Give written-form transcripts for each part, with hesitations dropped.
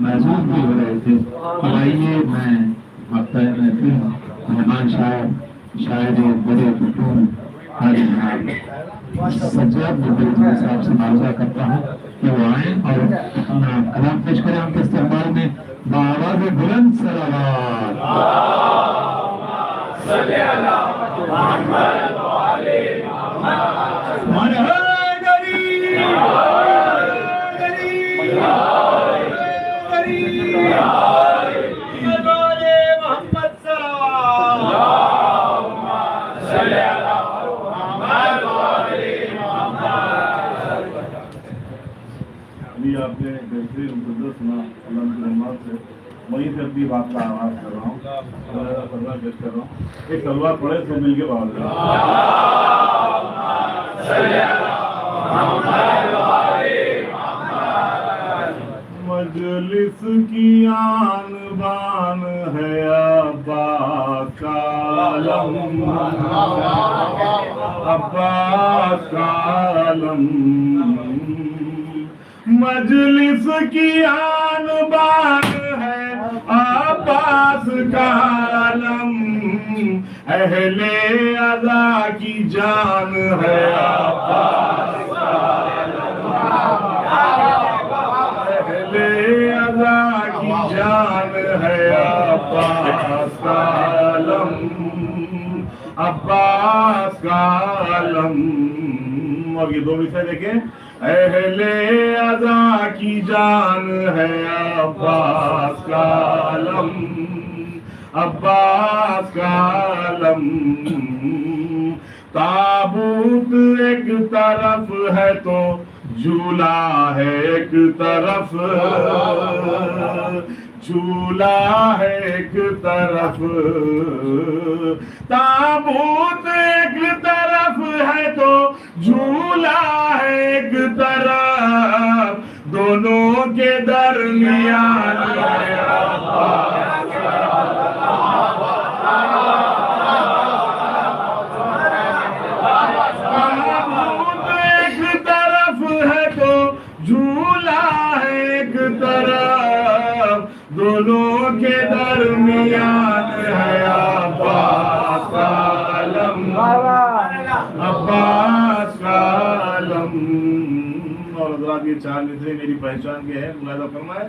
محسوس بھی ہو رہے تھے. اب آئیے میں ہفتہ محفل مہمان شاعر بڑے خطون سجاد مدعو صاحب سے معاوضہ کرتا ہوں کہ وہ آئیں اور اپنا کلام پیش کریں ان کے استقبال میں بآواز بلند صلوات. صلی اللہ محمد وعلی محمد. آپ نے بہترین مقدس سنا اللہ کی رحمت سے. وہیں سے بھی بات کا آغاز کر رہا ہوں, پیش کر رہا ہوں. ایک تلوار پڑے تو مل کے بات کریں. مجلس کی آن بان ہے عباس کا علم, عباس کا علم. مجلس کی آن بان ہے عباس کا علم, اہل ادا کی جان ہے عباس کا علم, اہل ادا کی جان ہے عباس کا علم, عباس کا علم. اور یہ دو مثالیں دیکھیں. اہل ادا کی جان ہے عباس کا علم, عباس کا علم. تابوت ایک طرف ہے تو جھولا ہے ایک طرف, جھولا ہے ایک طرف. تابوت ایک طرف ہے تو جھولا ہے ایک طرف, دونوں کے درمیان ہے عباس کا تابوت ایک طرف ہے تو جھولا ہے ایک طرف, دونوں کے درمیان ہے عباس کا علم, عباس کا علم. اور حضرات یہ چار مصرے میری پہچان کے ہیں, ملاحظہ فرمائیں.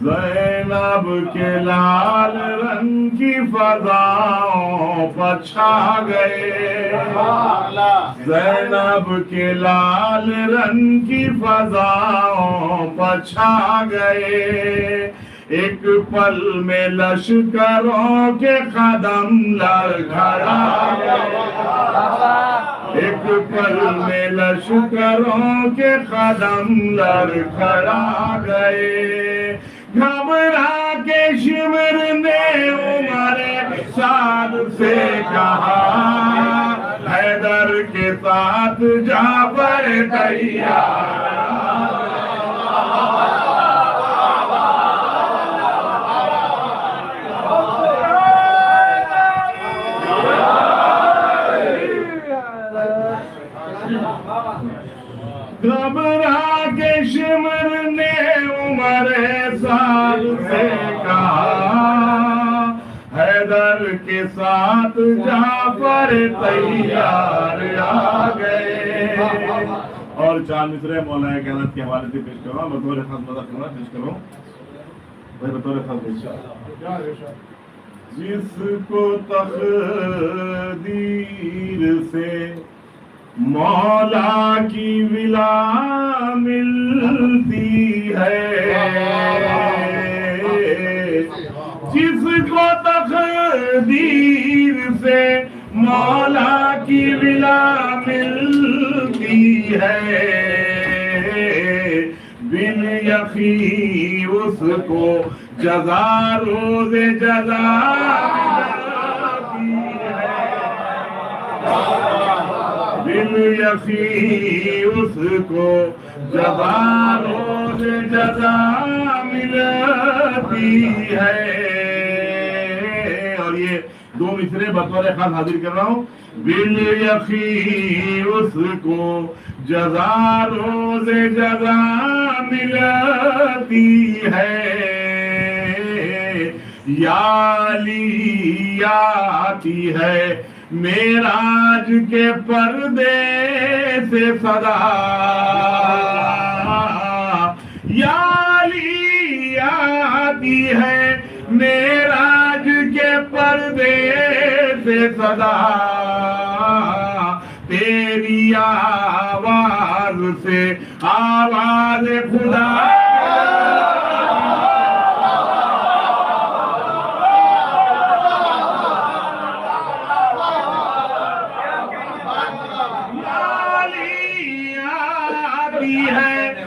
زینب کے لال رنگ کی فضاؤں پر چھا گئے, زینب کے لال رنگ کی فضاؤں پر چھا گئے. ایک پل میں لشکروں کے قدم لڑکھڑا گئے, ایک پل میں لشکروں کے قدم لڑکھڑا گئے. گھبرا کے شمر نے عمر سعد سے کہا, حیدر کے ساتھ جعفر تیار. گھبرا کے شمر نے عمر سعد سے کہا, حیدر کے ساتھ جعفر تیار آ گئے. اور چار مصرے مولانا کائنات کے حوالے سے پیش کرو, بطور خاص مدد کرنا پیش کرو بھائی, بطور خاص پیش کرو. جس کو تقدیر سے مولا کی ولا ملتی ہے, جس کو تقدیر سے مولا کی ولا ملتی ہے, بالیقین اس کو جزا روز جزا بالیقین اس کو جزا روز جزا ملتی ہے. اور یہ دو مصرے بطور خاص حاضر کر رہا ہوں. بالیقین اس کو جزا روز جزا ملتی ہے یالی آتی ہے معراج کے پردے سے صدا یالی آتی ہے معراج کے پردے سے صدا تیری آواز سے آواز خدا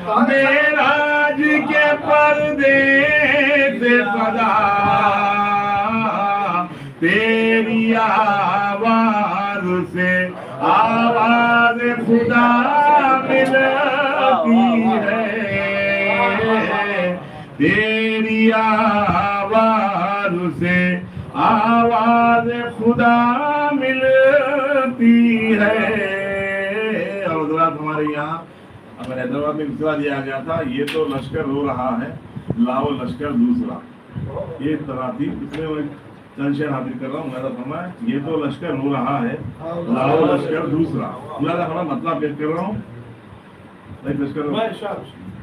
معراج کے پردے سے صدا تیری آواز سے آواز خدا ملتی ہے تیری آواز سے آواز خدا ملتی ہے اور حضرات ہمارے یہاں ہمیں حیدرآباد میں اطلاع دیا گیا تھا یہ تو لشکر رو رہا ہے لاؤ لشکر دوسرا یہ طرح تھی اس میں میں چند شعر حاضر کر رہا ہوں میرا فرمایا یہ تو لشکر رو رہا ہے لاؤ لشکر دوسرا میرا فرمایا مطلب پیش کر رہا ہوں لشکر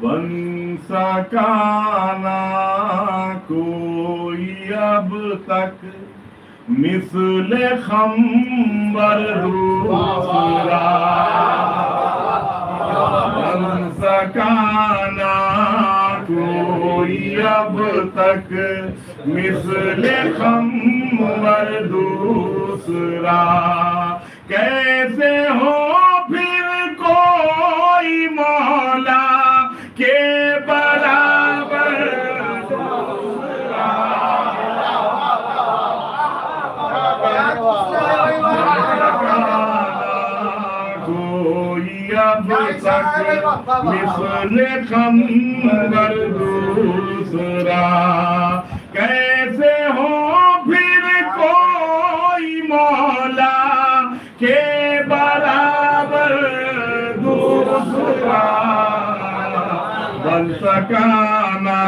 بن سکانا کوئی اب تک مثل خمبر دوسرا بن سکانا کوئی اب تک مثل خمبر دوسرا کیسے ہو پھر کوئی مولا کے برابر اب تک مثل خمبر دوسرا کیسے ہو پھر کوئی مولا کے برابر دوسرا بن سکانا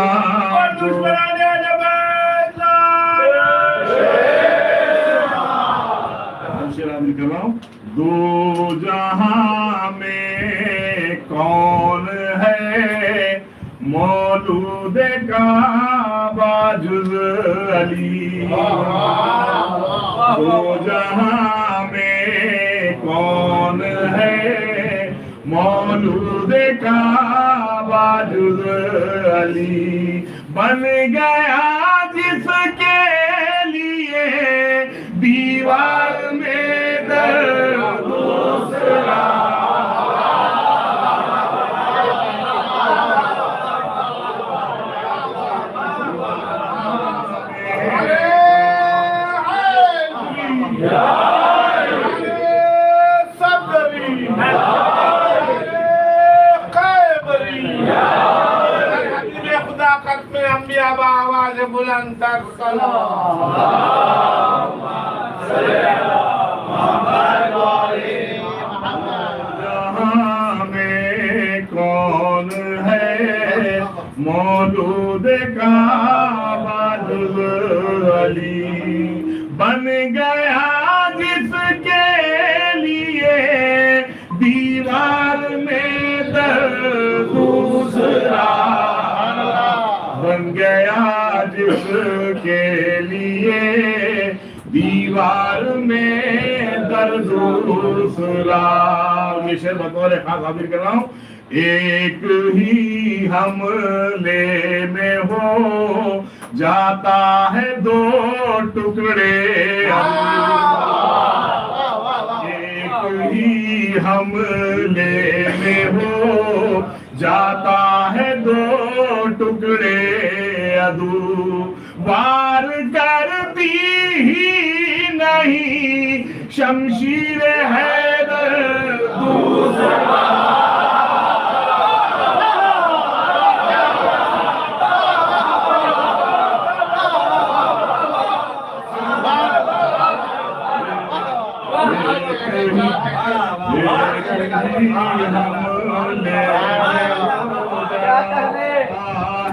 دو جہاں میں کون ہے مولود کعبہ جز علی دو جہاں میں کون ہے مولود کعبہ جز علی بن گیا جس کے لیے دیوار میں در دوسرا آواز بلند تر سلام جہاں میں کون ہے مولود کعبہ جز علی بن گیا جس کے لیے دیوار میں در دوسرا بن گیا جس کے لیے دیوار میں در دوسرا یہ شعر بطور خاص حاضر کر رہا ہوں ایک ہی حملے میں ہو جاتا ہے دو ٹکڑے ایک ہی حملے میں ہو جاتا ہے دو ٹکڑے عدو وار کرتی ہی نہیں شمشیر حیدر دوسرا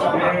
6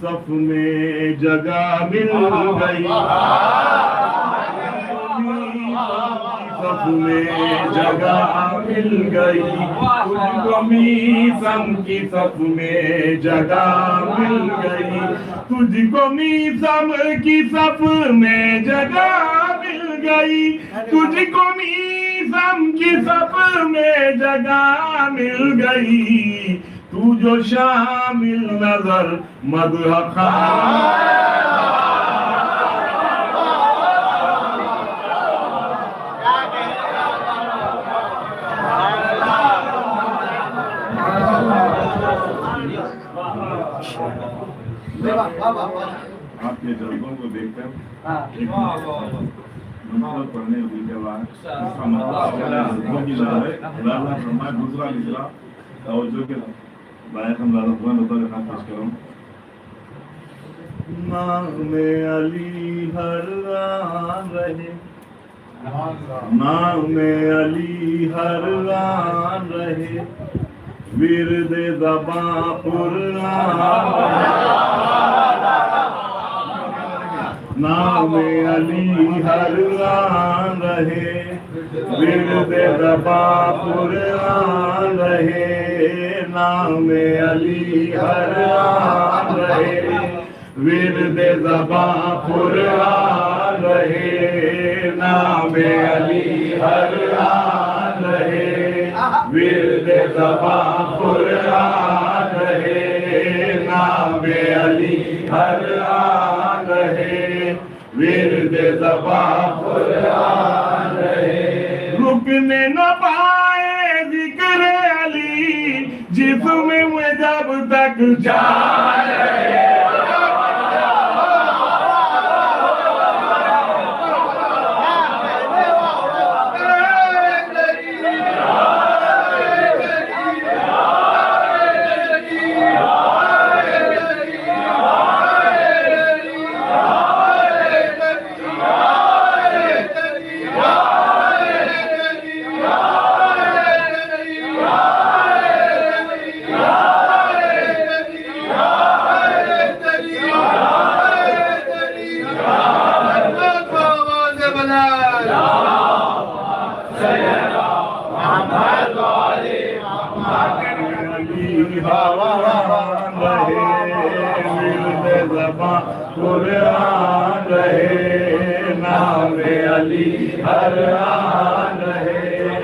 صف میں جگہ مل گئی صف میں جگہ مل گئی تجھ کو میسم کی صف میں جگہ مل گئی تجھ کو میسم کی صف میں جگہ مل گئی تجھ کو میسم کی صف میں جگہ مل گئی تو جو شامل نظر مدح آپ کے جذبوں کو دیکھ کر منظر پڑھنے کے بعد اس کا مطلب کی نظر ہے خدا نے فرمایا دوسرا نکلا توجہ کے لائق ہم زیادہ خدا نظر کے خاص پیش کروں نام علی ہر آن رہے نام علی ہر آن رہے ورد زباں نام علی ہر آن رہے ورد زباں قرآن رہے نام علی ہر آن رہے ورد زباں قرآن رہے نام علی ہر آن رہے ورد زباں قرآن رہے نام علی ہر آن رہے ورد زباں قرآن رہے رکنے نہ پائے ذکر علی جسم میں جب تک جان رہے قرآن رہے نام علی ہر آن رہے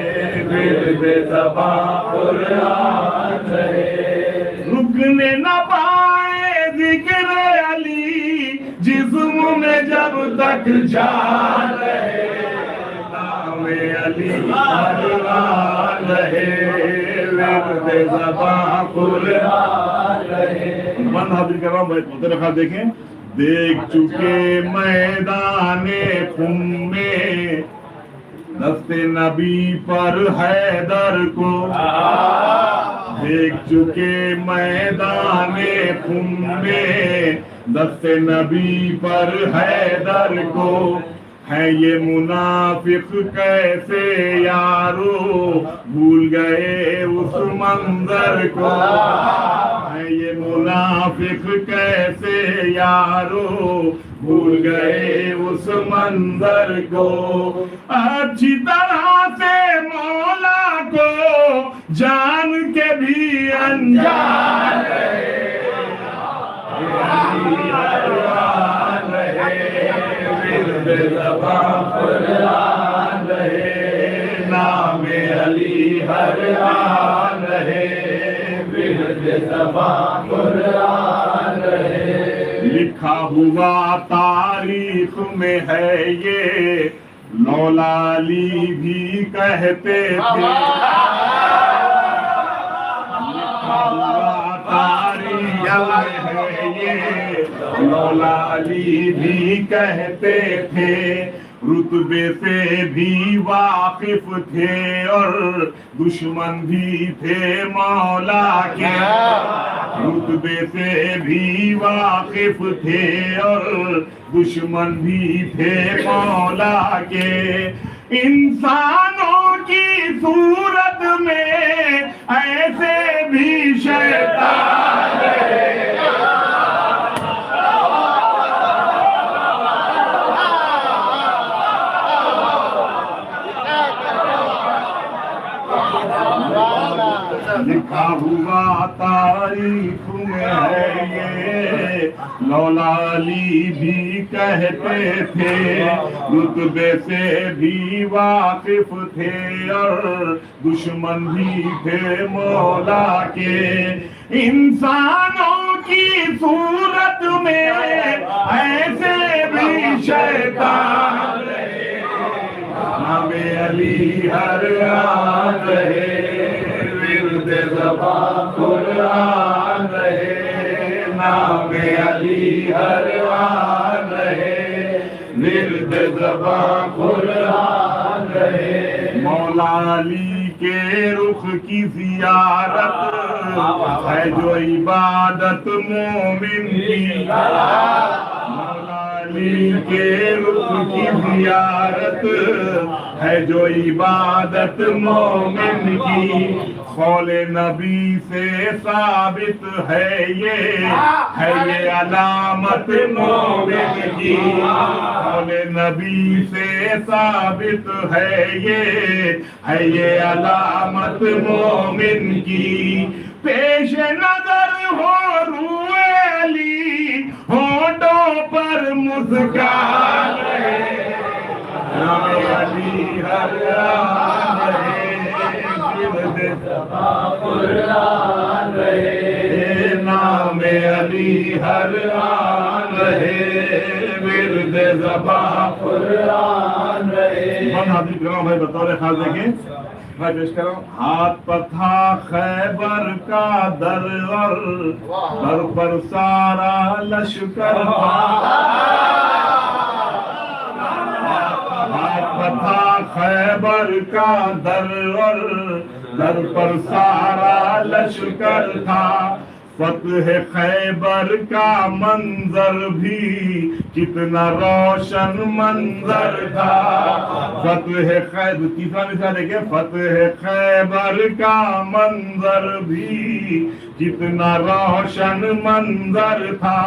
ورد زباں قرآن رہے رکنے نہ پائے ذکر علی جسم میں جب تک جان رہے نام علی ہر آن رہے ورد زباں قرآن رہے بند حاضر کر رہا ہوں مترخہ دیکھیں دیکھ چکے میدان خم میں دست نبی پر حیدر کو دیکھ چکے میدان خم میں دست نبی پر حیدر کو ہے یہ منافق کیسے یارو بھول گئے اس منظر کو ہے یہ منافق کیسے یارو بھول گئے اس منظر کو اچھی طرح سے مولا کو جان کے بھی انجان رہے ورد زباں قرآن رہے نام علی ہر آن رہے ورد زباں قرآن رہے لکھا ہوا تاریخ میں ہے یہ مولا علی بھی کہتے تھے لکھا ہوا تاریخ میں ہے یہ مولا علی بھی کہتے تھے رتبے سے بھی واقف تھے اور دشمن بھی تھے مولا کے رتبے سے بھی واقف تھے اور دشمن بھی تھے مولا کے انسانوں کی صورت میں ایسے بھی شیطان ہے ہوا تاریخ میں ہے یہ لولالی بھی کہتے تھے رتبے سے بھی واقف تھے اور دشمن بھی تھے مولا کے انسانوں کی صورت میں ایسے بھی شیطان رہے نام علی ہر آن رہے ورد زبان قرآن رہے نام علی ہر آن رہے ورد زبان قرآن رہے مولا علی کے رخ کی زیارت ہے جو عبادت مومن کی مولا علی کے رخ کی زیارت ہے جو عبادت مومن کی قول نبی سے ثابت ہے یہ علامت مومن کی قول نبی سے ثابت ہے یہ علامت مومن کی پیش نظر ہو روئے علی ہونٹوں پر مسکان رہے نام علی ہر آن رہے ورد زبان قرآن رہے نام علی ہر آن رہے ورد زبان قرآن رہے حاضر کرو بھائی بطور خاص دیکھیں میں پیش کر رہا ہوں ہاتھ پر تھا خیبر کا در پر سارا لشکر ہاتھ پر تھا خیبر کا در پر سارا لشکر تھا فتح خیبر کا منظر بھی کتنا روشن منظر تھا فتح خیبر تیسرا مثال دیکھیں فتح خیبر کا منظر بھی کتنا روشن منظر تھا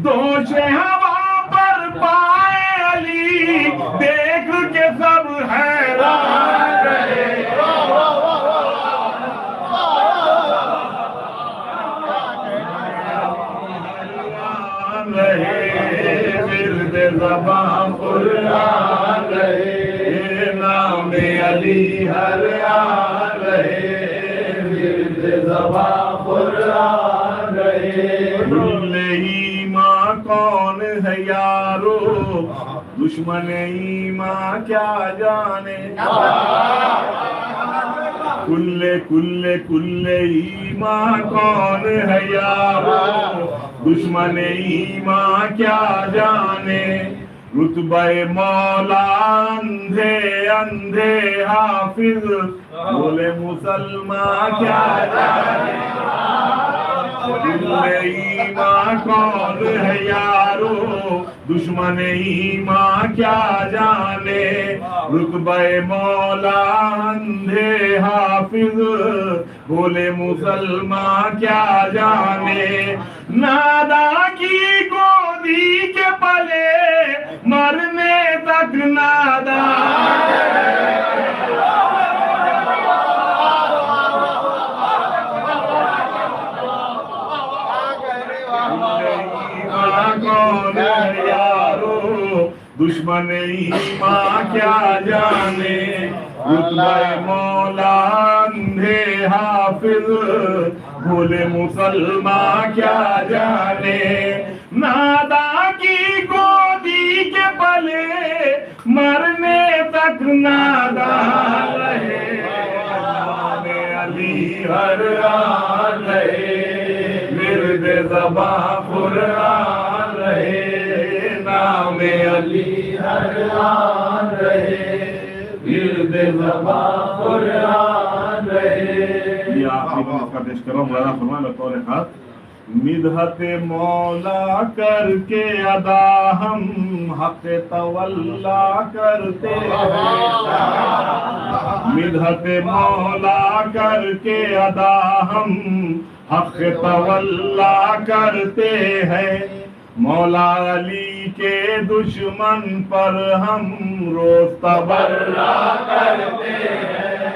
دوش ہوا پر پائے علی دیکھ کے سب حیران رہے ورد زبان قرآن رہے نام علی ہر آن رہے ورد زبان قرآن رہے کل ایمان کون ہے یارو دشمن ایمان کیا جانے کل ایمان کون ہے یارو دشمن ایمان کیا جانے رتبہ مولا اندھے حافظ بولے مسلمان کیا جانے کل ایمان کون ہے یارو دشمن ایمان کیا جانے رتبہ مولا اندھے حافظ بولے مسلمان کیا جانے نادا کی گودی کے پلے مرنے تک نادا کون ہے یارو دشمن ایمان کیا جانے رتبہ مولا اندھے حافظ بھولے مسلمان کیا جانے نادا کی گودی کے پلے مرنے تک نادا رہے نام علی ہر آن رہے ورد زبان قرآن رہے نام علی ہر آن رہے ورد زبان قرآن رہے یہ آخری بات کا پیش کرو مولانا فرمائے بطور خاص مدحت مولا کر کے ادا ہم حق تولا کرتے ہیں مدحت مولا کر کے ادا ہم حق تولا کرتے ہیں مولا علی کے دشمن پر ہم روز تبرہ کرتے ہیں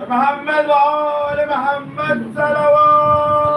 محمد وآل محمد صلوات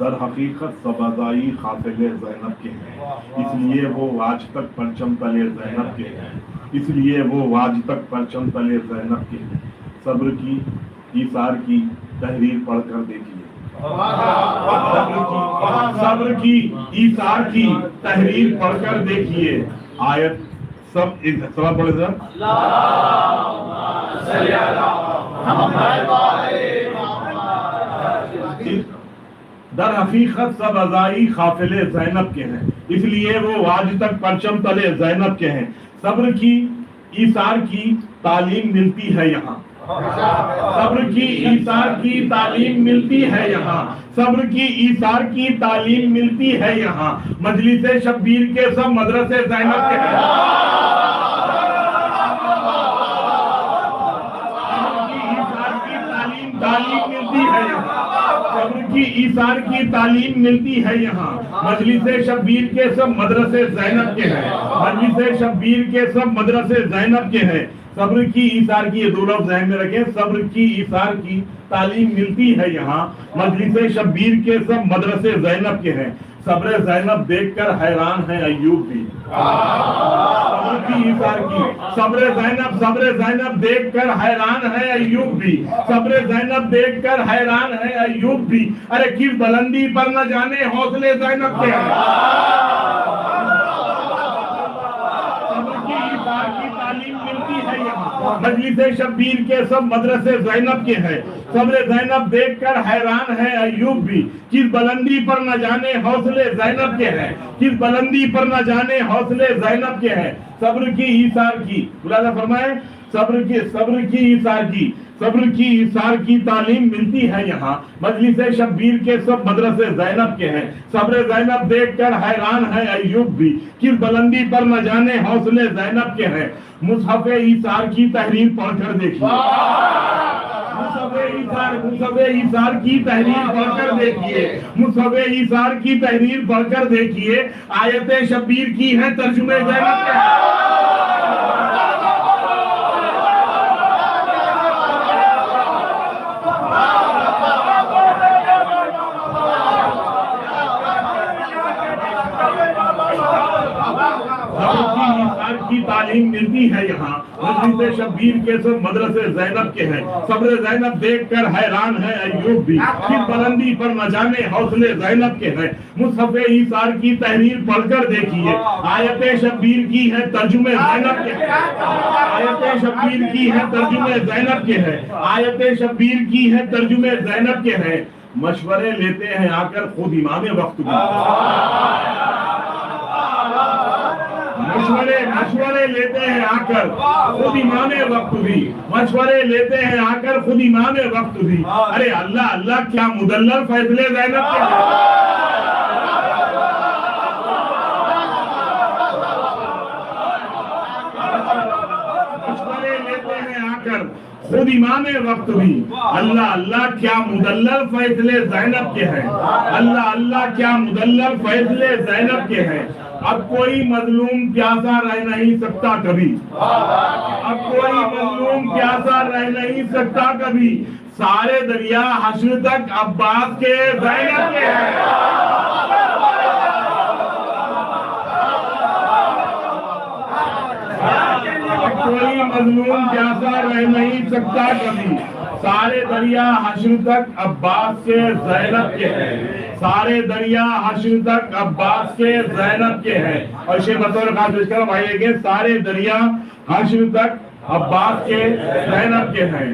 در حقیقت سبزائی قافل زینب کے ہیں، اس لیے وہ آج تک پرچم تلے زینب کے ہیں، اس لیے وہ آج تک پرچم تلے زینب کے ہیں۔ صبر کی ایثار کی تحریر پڑھ کر دیکھیے، صبر کی ایثار کی تحریر پڑھ کر دیکھیے۔ آیت سب پڑھے سر، در حقیقت سب ازائی قافل زینب کے ہیں، اس لیے وہ آج تک پرچم تلے زینب کے ہیں۔ صبر کی ایثار کی تعلیم ملتی ہے یہاں، صبر کی ایثار کی تعلیم ملتی ہے یہاں، صبر کی ایثار کی تعلیم ملتی ہے یہاں۔ مجلس شبیر کے سب مدرسے زینب کے ہیں، تعلیم ملتی ہے یہاں، صبر کی ایثار کی تعلیم ملتی ہے یہاں۔ مجلس شبیر کے سب مدرسے زینب کے ہیں، مجلس شبیر کے سب مدرسے زینب کے ہیں۔ صبر کی ایثار کی، یہ دو لفظ ذہن میں رکھیں، صبر کی ایثار کی تعلیم ملتی ہے یہاں، مجلس شبیر کے سب مدرسے زینب کے ہیں۔ صبر زینب دیکھ کر حیران ہے ایوب بھی، صبر کی ایثار کی، صبر زینب دیکھ کر حیران ہے ایوب بھی، صبر زینب دیکھ کر حیران ہے ایوب بھی۔ ارے کس بلندی پر نہ جانے حوصلے زینب کے ہیں، صبر کی ایثار کی تعلیم ملتی ہے یہاں، مجلس شبیر کے سب مدرسے زینب کے ہیں۔ صبر زینب دیکھ کر حیران ہے ایوب بھی، کس بلندی پر نہ جانے حوصلے زینب کے ہیں، کس بلندی پر نہ جانے حوصلے زینب کے ہیں۔ صبر کی ایثار کی، مولانا فرمائے صبر کی ایثار کی تعلیم ملتی ہے یہاں، مجلس شبیر کے سب مدرسے زینب کے ہیں۔ صبر زینب دیکھ کر حیران ہے ایوب بھی، کس بلندی پر نہ جانے حوصلے زینب کے ہیں۔ مصحف ایثار کی تحریر پڑھ کر دیکھیے، مصحف ایثار کی تحریر پڑھ کر دیکھیے، مصحف ایثار کی تحریر پڑھ کر دیکھیے۔ آیت شبیر کی ہے ترجمے زینب کے ہیں، کی تعلیم ملتی ہے یہاں، مجلس شبیر کے سب مدرسے زینب کے ہیں۔ صبر زینب دیکھ کر حیران ہے ایوب بھی، کس بلندی پر نہ جانے حوصلے زینب کے ہیں۔ مصحف ایثار کی تحریر پڑھ کر دیکھیے، آیت شبیر کی ہے ترجمے زینب کے ہیں، آیت شبیر کی ہے ترجمے زینب کے ہیں، آیت شبیر کی ہے ترجمے زینب کے ہیں۔ مشورے لیتے ہیں آ کر خود امام وقت بھی، مشورے لیتے ہیں آ کر خود امام وقت بھی، مشورے لیتے ہیں آ کر خود امام وقت بھی۔ ارے اللہ اللہ کیا مدلل فیصلے زینب کے ہیں، مشورے لیتے ہیں آ کر خود امام وقت بھی۔ اللہ اللہ کیا مدلل فیصلے زینب کے ہیں، اللہ اللہ کیا مدلل فیصلے زینب کے ہیں۔ اب کوئی مظلوم پیاسا رہ نہیں سکتا کبھی، اب کوئی مظلوم پیاسا رہ نہیں سکتا کبھی، سارے دریا حشر تک عباس کے زینب کے ہیں۔ اب کوئی مظلوم پیاسا رہ نہیں سکتا کبھی، سارے دریا حشر تک عباس کے زینب کے ہیں، سارے دریا حشر تک عباس کے زینب کے ہیں۔ اور شیخ بطور خاص پیش کرو بھائی کہ سارے دریا حشر تک عباس کے زینب کے ہیں،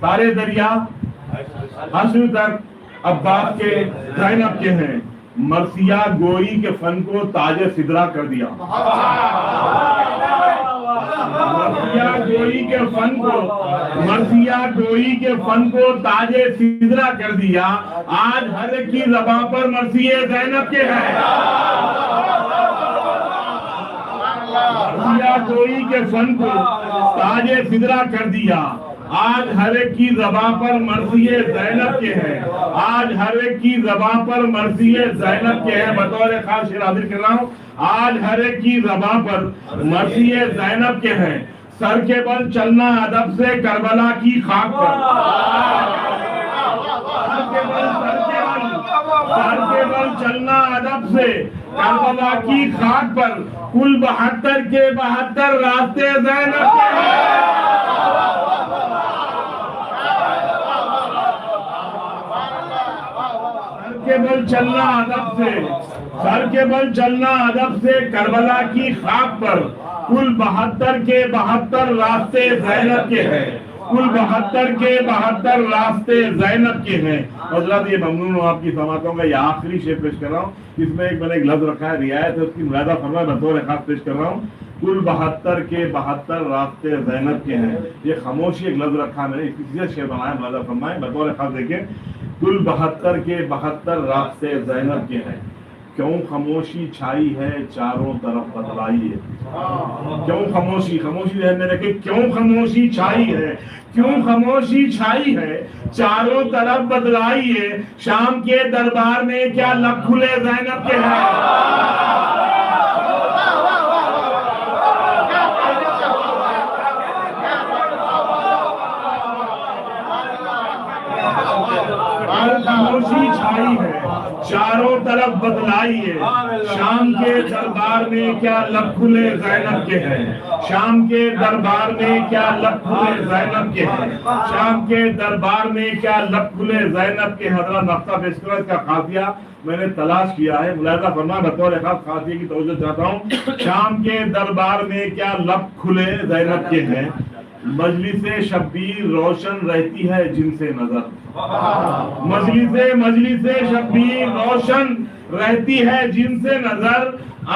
سارے دریا حشر تک عباس کے زینب کے ہیں۔ مرثیہ گوئی کے فن کو تاج سدرا کر دیا، مرثیہ گوئی کے فن کو تاج سدرا کر دیا۔ آج ہر ایک کی زبان پر مرثیہ زینب کے ہیں، مرثیہ گوئی کے فن کو تاج سدرا کر دیا۔ آج ہر ایک کی زبان پر مرثیہ زینب کے ہیں، آج ہر ایک کی زبان پر مرثیہ زینب کے ہیں۔ بطور خاص شعر حاضر کر رہا ہوں، آج ہر ایک کی زبان پر مرثیہ زینب کے ہیں۔ سر کے بل چلنا ادب سے کربلا کی خاک پر، سر کے بل سر کے بل چلنا ادب سے کربلا کی خاک پر کل 72 کے 72 راستے زینب کے ہیں سر کے بل چلنا ادب سے سر کے بل چلنا ادب سے کربلا کی خاک پر کل 72 کے 72 راستے زینب کے ہیں کل 72 کے 72 راستے زینب کے ہیں. حضرات یہ ممنون ہوں آپ کی سماعتوں کا. یہ آخری شعر پیش کر رہا ہوں. اس میں میں نے ایک لفظ رکھا ہے رعایت ہے اس کی ملاحظہ فرمائیں بطور خاص پیش کر رہا ہوں. کل 72 کے 72 راستے زینب کے ہیں. یہ خاموشی ایک لفظ رکھا میں نے اس کی شعر بنایا ملاحظہ فرمائیں بطور خاص. دیکھیں کل 72 کے 72 راستے زینب کے ہیں. کیوں خاموشی چھائی ہے چاروں طرف بتلائیے. کیوں خاموشی ذہن میں رکھے. کیوں خاموشی چھائی ہے کیوں خاموشی چھائی ہے چاروں طرف بتلائیے. شام کے دربار میں کیا لب کھلے زینب کے ہیں. خاموشی چھائی ہے چاروں طرف بتلائیے. شام کے دربار میں کیا لب کھلے زینب کے ہیں. شام کے دربار میں کیا لب کھلے زینب کے ہیں. شام کے دربار میں کیا لب کھلے زینب کے. حضرات نقطہ پیش کرو. اس کا قافیہ میں نے تلاش کیا ہے ملاحظہ فرمائیں بطور خاص قافیے کی توجہ چاہتا ہوں. شام کے دربار میں کیا لب کھلے زینب کے ہیں. مجلس شبیر روشن رہتی ہے جن سے نظر. مجلس شبیر روشن رہتی ہے جن سے نظر.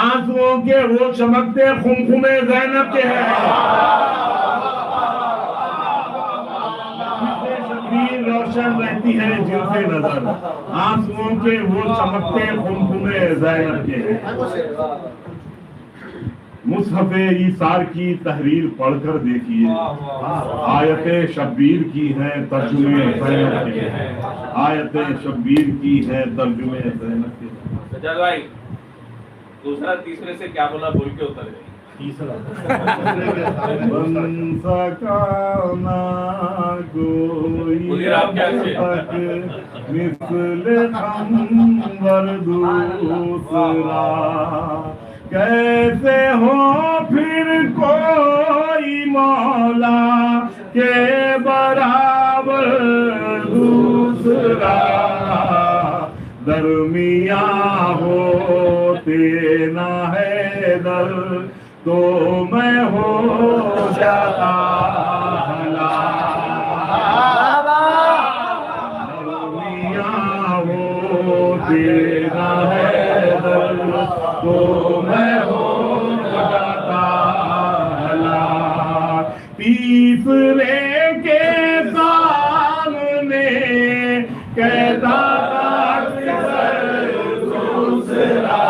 آنسوؤں کے وہ چمکتے خمخمے زینب کے ہیں. شبیر روشن رہتی ہے جن سے نظر. آنسوؤں کے وہ چمکتے خمخمے زینب کے ہیں. مصحف ایثار کی تحریر پڑھ کر دیکھیے. آیت شبیر کی ہے ترجمے زینب کے ہیں. آیت شبیر کی ہے ترجمے زینب کے ہیں. سجاد بھائی دوسرا تیسرے سے کیا بولا بول کے اتر گئے. بن سکا نہ کوئی اب تک مثل خنبر دوسرا. کیسے ہو پھر کوئی مولا کے برابر دوسرا. درمیاں ہوتے نہ ہے در تو میں ہو جاتا درمیاں ہوتے نہ ہے در تو میں ہو جاتا ہلاک. تیسرے کے سامنے کہتا دوسرا.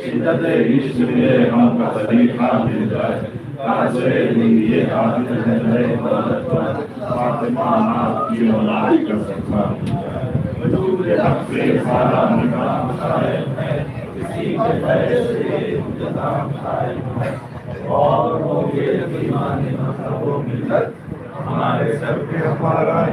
شدت عشق میں ہم کا طریقہ مل جائے. یہ عادت ہے فاطمہ آپ کی اولاد کا سکھا وجود حق سے سارا نظام قائم ہے. کسی کے فیصلے انتظام قائم ہے. اور ہو گے ایمان مذہب و ملت ہمارے سر پہ ہمارا